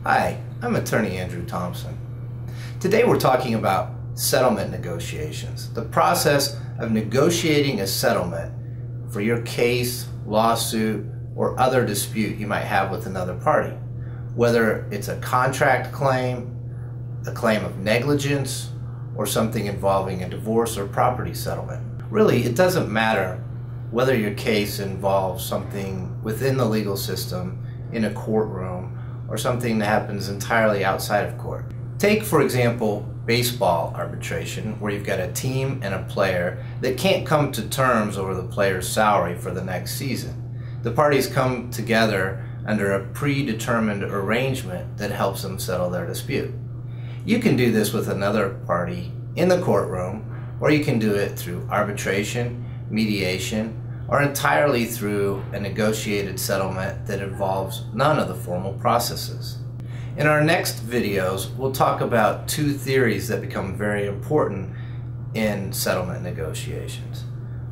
Hi, I'm attorney Andrew Thompson. Today we're talking about settlement negotiations, the process of negotiating a settlement for your case, lawsuit, or other dispute you might have with another party, whether it's a contract claim, a claim of negligence, or something involving a divorce or property settlement. Really, it doesn't matter whether your case involves something within the legal system in a courtroom or something that happens entirely outside of court. Take, for example, baseball arbitration, where you've got a team and a player that can't come to terms over the player's salary for the next season. The parties come together under a predetermined arrangement that helps them settle their dispute. You can do this with another party in the courtroom, or you can do it through arbitration, mediation, or entirely through a negotiated settlement that involves none of the formal processes. In our next videos, we'll talk about two theories that become very important in settlement negotiations.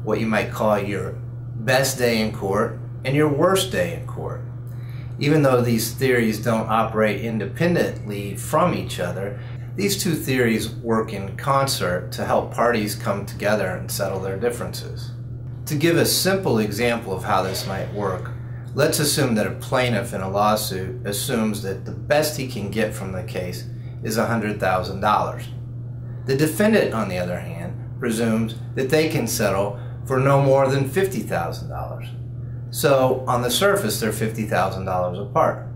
What you might call your best day in court and your worst day in court. Even though these theories don't operate independently from each other, these two theories work in concert to help parties come together and settle their differences. To give a simple example of how this might work, let's assume that a plaintiff in a lawsuit assumes that the best he can get from the case is $100,000. The defendant, on the other hand, presumes that they can settle for no more than $50,000. So, on the surface, they're $50,000 apart.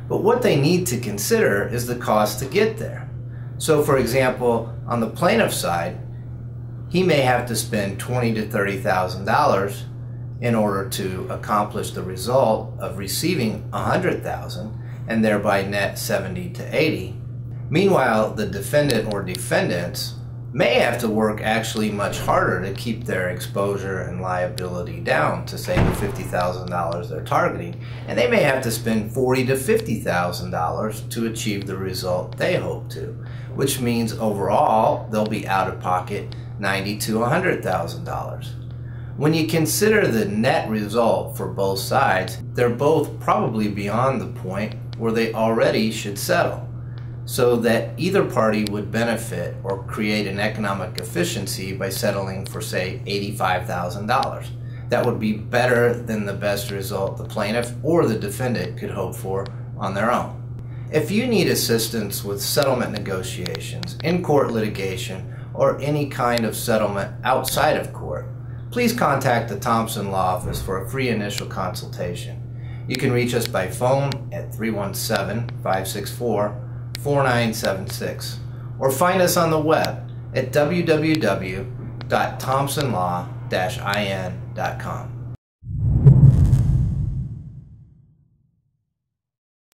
But what they need to consider is the cost to get there. So, for example, on the plaintiff's side, he may have to spend $20,000 to $30,000 in order to accomplish the result of receiving $100,000 and thereby net $70,000 to $80,000. Meanwhile, the defendant or defendants may have to work actually much harder to keep their exposure and liability down to say the $50,000 they're targeting, and they may have to spend $40,000 to $50,000 to achieve the result they hope to, which means overall they'll be out of pocket $90,000 to $100,000. When you consider the net result for both sides, they're both probably beyond the point where they already should settle, so that either party would benefit or create an economic efficiency by settling for, say, $85,000. That would be better than the best result the plaintiff or the defendant could hope for on their own. If you need assistance with settlement negotiations, in-court litigation, or any kind of settlement outside of court, please contact the Thompson Law Office for a free initial consultation. You can reach us by phone at 317-564-4976 or find us on the web at www.thompsonlaw-in.com.